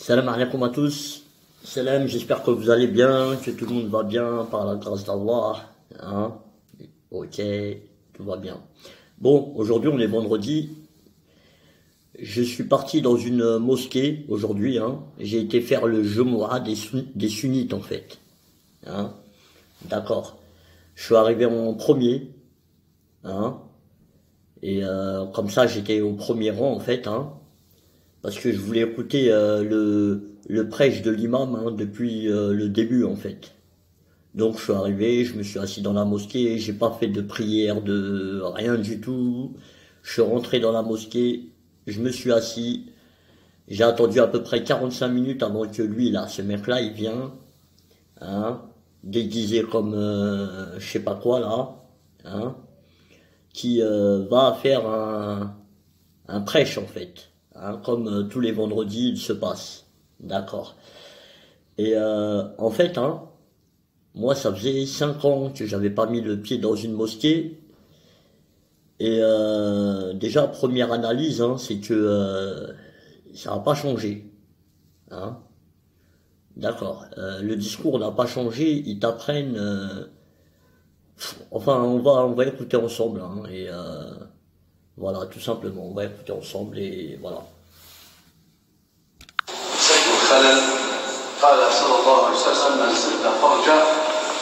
Salam alaikum à tous. Salam, j'espère que vous allez bien, que tout le monde va bien par la grâce d'Allah. Hein? Ok, tout va bien. Bon, aujourd'hui on est vendredi. Je suis parti dans une mosquée aujourd'hui. Hein. J'ai été faire le Jumu'ah des sunnites en fait. Hein. D'accord. Je suis arrivé en premier. Hein. Et comme ça j'étais au premier rang en fait. Hein. Parce que je voulais écouter le prêche de l'imam hein, depuis le début en fait. Donc je suis arrivé, je me suis assis dans la mosquée, j'ai pas fait de prière, de rien du tout. Je suis rentré dans la mosquée, je me suis assis, j'ai attendu à peu près 45 minutes avant que lui là, ce mec là, il vient, hein, déguisé comme je sais pas quoi là, hein, qui va faire un prêche en fait. Hein, comme tous les vendredis il se passe, d'accord. Et en fait, hein, moi ça faisait 5 ans que j'avais pas mis le pied dans une mosquée. Et déjà première analyse, hein, c'est que ça n'a pas changé, hein, d'accord. Le discours n'a pas changé, ils t'apprennent. Enfin, on va écouter ensemble, hein, et voilà, tout simplement, on va écouter ensemble et voilà. قال صلى الله عليه وسلم من سد فرجه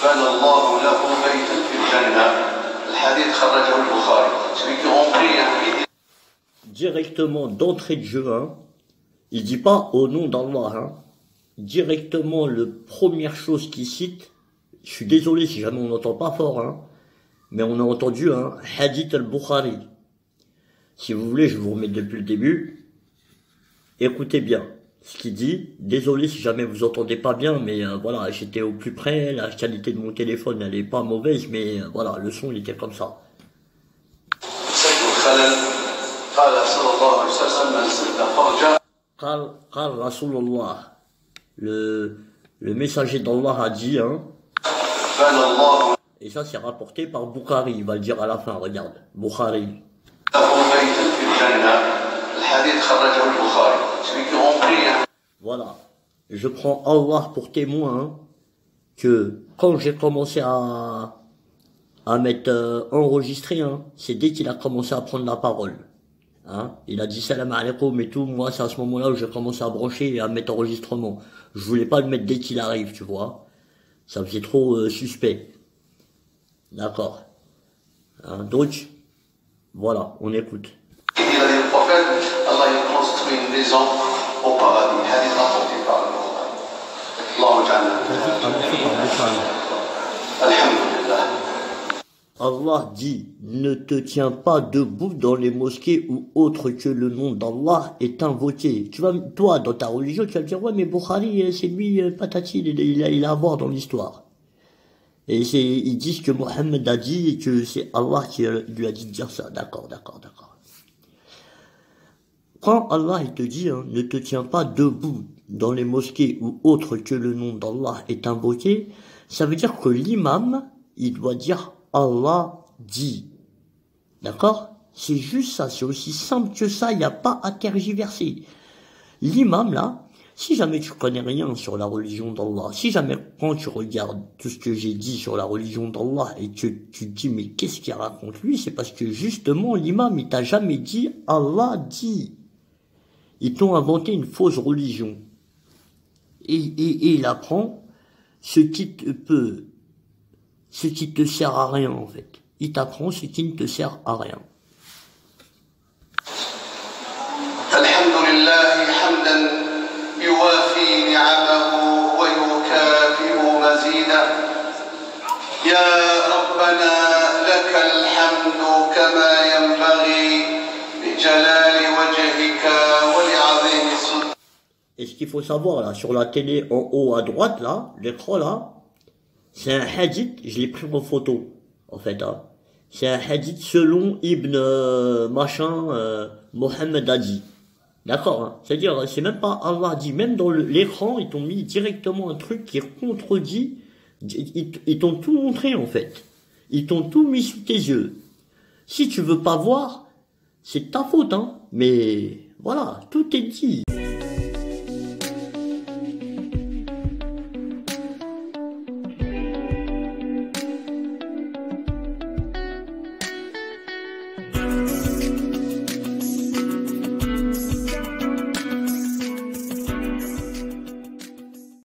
بنى الله له بيتا في الجنة. الحديث خرجه البخاري. Celui qui remplit un vide Directement d'entrée de jeu, hein, il dit pas au nom d'Allah, hein, directement la première chose qu'il cite, je suis désolé si jamais on n'entend pas fort, hein, mais on a entendu un hadith al-Bukhari. Si vous voulez, je vais vous remettre depuis le début. Écoutez bien ce qu'il dit. Désolé si jamais vous entendez pas bien, mais voilà, j'étais au plus près, la qualité de mon téléphone elle est pas mauvaise, mais voilà, le son il était comme ça. قال رسول الله, le messager d'Allah a dit, hein, et ça c'est rapporté par Bukhari, il va le dire à la fin, regarde, Bukhari. Voilà, je prends Allah pour témoin, hein, que quand j'ai commencé à mettre enregistré, hein, c'est dès qu'il a commencé à prendre la parole. Hein, il a dit salam alaikum et tout, moi c'est à ce moment-là où j'ai commencé à brancher et à mettre enregistrement. Je voulais pas le mettre dès qu'il arrive, tu vois. Ça faisait trop suspect. D'accord. Hein, donc, voilà, on écoute. Il a dit au prophète, Allah il construit une maison au paradis. Hadith rapporté par le Bukhari. Alhamdulillah. Allah dit, ne te tiens pas debout dans les mosquées où autre que le nom d'Allah est invoqué. Tu vas, toi, dans ta religion, tu vas me dire, ouais, mais Bukhari, c'est lui, patati, il a à voir dans l'histoire. Et ils disent que Mohammed a dit et que c'est Allah qui lui a dit de dire ça. D'accord. Quand Allah, il te dit, hein, ne te tiens pas debout dans les mosquées où autre que le nom d'Allah est invoqué, ça veut dire que l'imam, il doit dire Allah dit. D'accord? C'est juste ça, c'est aussi simple que ça, il n'y a pas à tergiverser. L'imam, là, si jamais tu connais rien sur la religion d'Allah, si jamais quand tu regardes tout ce que j'ai dit sur la religion d'Allah et que tu te dis mais qu'est-ce qu'il raconte lui, c'est parce que justement l'imam, il t'a jamais dit Allah dit. Ils t'ont inventé une fausse religion. Et il apprend ce qui te sert à rien en fait. Il t'apprend ce qui ne te sert à rien. Alhamdulillah hamdan yuwafi ni'amahu wa yukafi'u mazida. Ya Rabbana lakal hamdu kama yanbaghi bi jalali wajhika wa li'azimi sultanik. Et ce qu'il faut savoir là, sur la télé en haut à droite là, l'écran là, c'est un hadith, je l'ai pris en photo, en fait, hein. C'est un hadith selon Ibn Mohammed a dit. D'accord, hein. C'est-à-dire, c'est même pas Allah dit, même dans l'écran, ils t'ont mis directement un truc qui contredit, ils t'ont tout montré, en fait. Ils t'ont tout mis sous tes yeux. Si tu veux pas voir, c'est ta faute, hein. Mais, voilà, tout est dit.